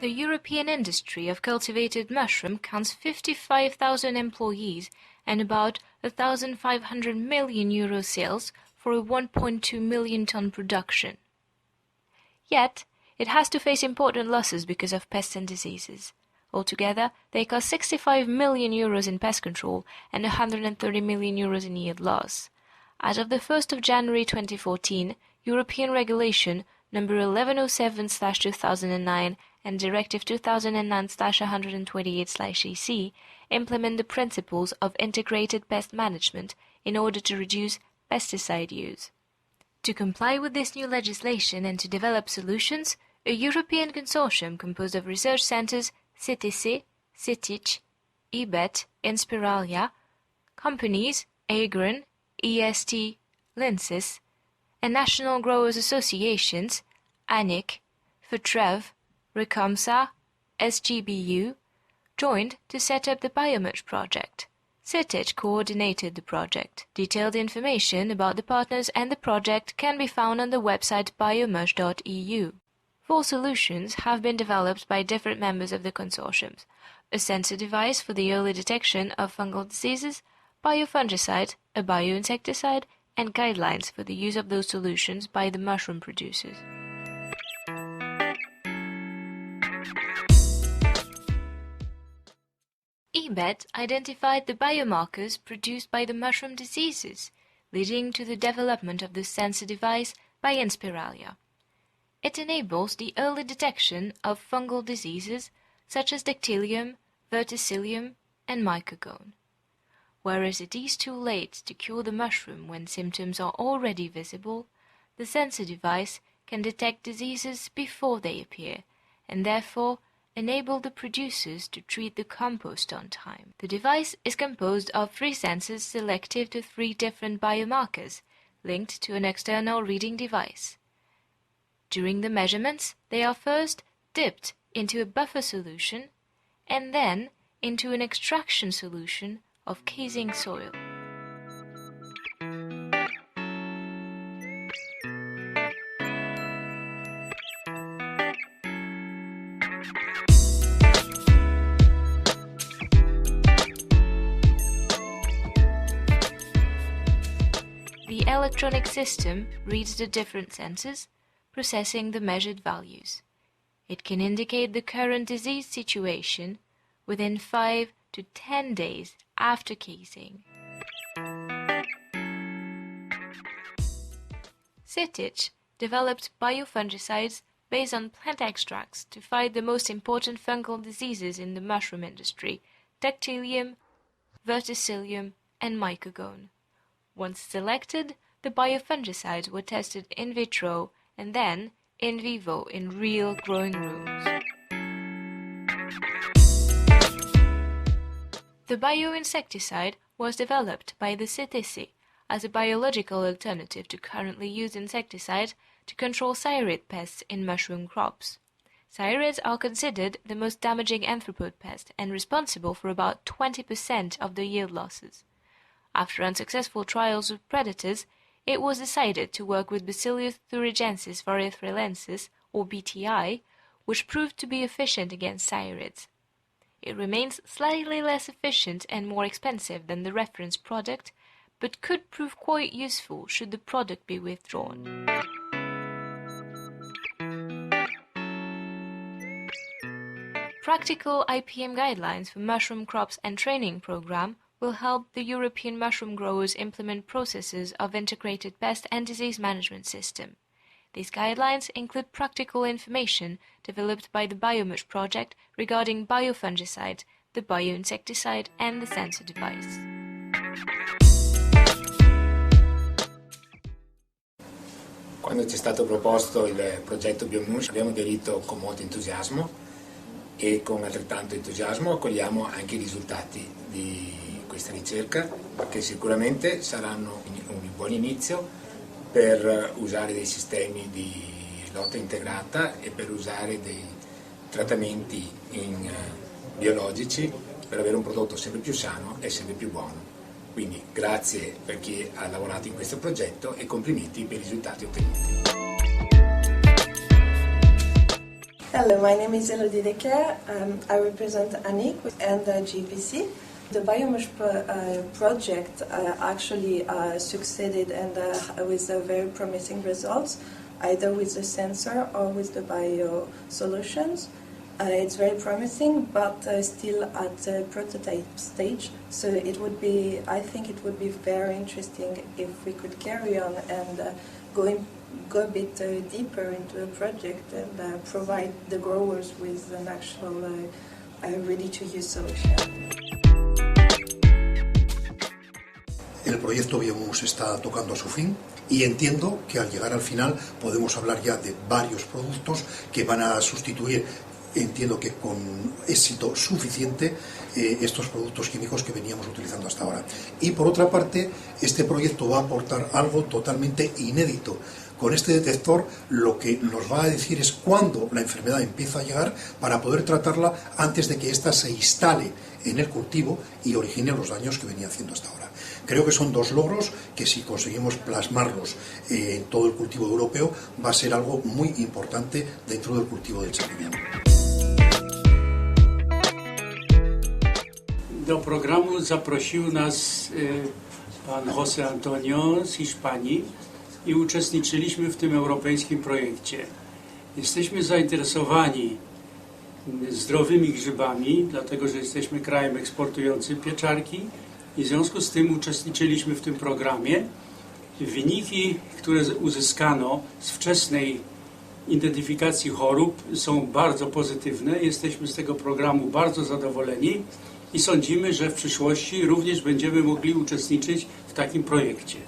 The European industry of cultivated mushroom counts 55,000 employees and about 1,500 million euro sales for a 1.2 million ton production. Yet, it has to face important losses because of pests and diseases. Altogether, they cost 65 million euros in pest control and 130 million euros in yield loss. As of the 1st of January 2014, European Regulation number 1107/2009 and Directive 2009/128/EC implement the principles of integrated pest management in order to reduce pesticide use. To comply with this new legislation and to develop solutions, a European consortium composed of research centers CTC, CITIC, EBET, Inspiralia, companies Agron, EST, Lindsys, and national growers associations ANIC, FETREV, RECOMSA, SGBU, joined to set up the BioMush project. CITIC coordinated the project. Detailed information about the partners and the project can be found on the website biomush.eu. 4 solutions have been developed by different members of the consortiums: a sensor device for the early detection of fungal diseases, biofungicide, a bioinsecticide, and guidelines for the use of those solutions by the mushroom producers. EBET identified the biomarkers produced by the mushroom diseases, leading to the development of the sensor device by Inspiralia. It enables the early detection of fungal diseases such as Dactylium, Verticillium, and Mycogone. Whereas it is too late to cure the mushroom when symptoms are already visible, the sensor device can detect diseases before they appear, and therefore enable the producers to treat the compost on time. The device is composed of 3 sensors selective to 3 different biomarkers, linked to an external reading device. During the measurements, they are first dipped into a buffer solution and then into an extraction solution of casing soil. The electronic system reads the different sensors, processing the measured values. It can indicate the current disease situation within 5 to 10 days after casing. CITIC developed biofungicides based on plant extracts to fight the most important fungal diseases in the mushroom industry: Dactylium, Verticillium, and Mycogone. Once selected, the biofungicides were tested in vitro and then in vivo in real growing rooms. The bioinsecticide was developed by the CTC as a biological alternative to currently used insecticides to control syride pests in mushroom crops. Syrids are considered the most damaging anthropod pest and responsible for about 20% of the yield losses. After unsuccessful trials with predators, it was decided to work with Bacillus thuringiensis variothriensis, or BTI, which proved to be efficient against syrids. It remains slightly less efficient and more expensive than the reference product, but could prove quite useful should the product be withdrawn. Practical IPM guidelines for mushroom crops and training program will help the European mushroom growers implement processes of integrated pest and disease management system. These guidelines include practical information developed by the BioMush project regarding biofungicides, the bioinsecticide, and the sensor device. Quando ci è stato proposto il progetto BioMush abbiamo aderito con molto entusiasmo e con altrettanto entusiasmo accogliamo anche i risultati di questa ricerca, che sicuramente saranno un buon inizio per usare dei sistemi di lotta integrata e per usare dei trattamenti biologici per avere un prodotto sempre più sano e sempre più buono. Quindi grazie per chi ha lavorato in questo progetto e complimenti per i risultati ottenuti. Hello, my name is Elodie Decker. I represent ANIC and GPC. The BioMush project actually succeeded and with very promising results, either with the sensor or with the bio solutions. It's very promising, but still at the prototype stage. So it would be, I think it would be very interesting if we could carry on and go a bit deeper into the project and provide the growers with an actual ready-to-use solution. El proyecto BioMush está tocando a su fin y entiendo que al llegar al final podemos hablar ya de varios productos que van a sustituir, entiendo que con éxito suficiente, estos productos químicos que veníamos utilizando hasta ahora. Y por otra parte, este proyecto va a aportar algo totalmente inédito. Con este detector lo que nos va a decir es cuándo la enfermedad empieza a llegar para poder tratarla antes de que ésta se instale en el cultivo y origine los daños que venía haciendo hasta ahora. Creo que son dos logros que, si conseguimos plasmarlos en todo el cultivo europeo, va a ser algo muy importante dentro del cultivo del champiñón. Do programu zaprosił nas pan José Antonio z Hiszpanii i uczestniczyliśmy w tym europejskim projekcie. Jesteśmy zainteresowani zdrowymi grzybami, dlatego że jesteśmy krajem eksportującym pieczarki i w związku z tym uczestniczyliśmy w tym programie. Wyniki, które uzyskano z wczesnej identyfikacji chorób, są bardzo pozytywne. Jesteśmy z tego programu bardzo zadowoleni i sądzimy, że w przyszłości również będziemy mogli uczestniczyć w takim projekcie.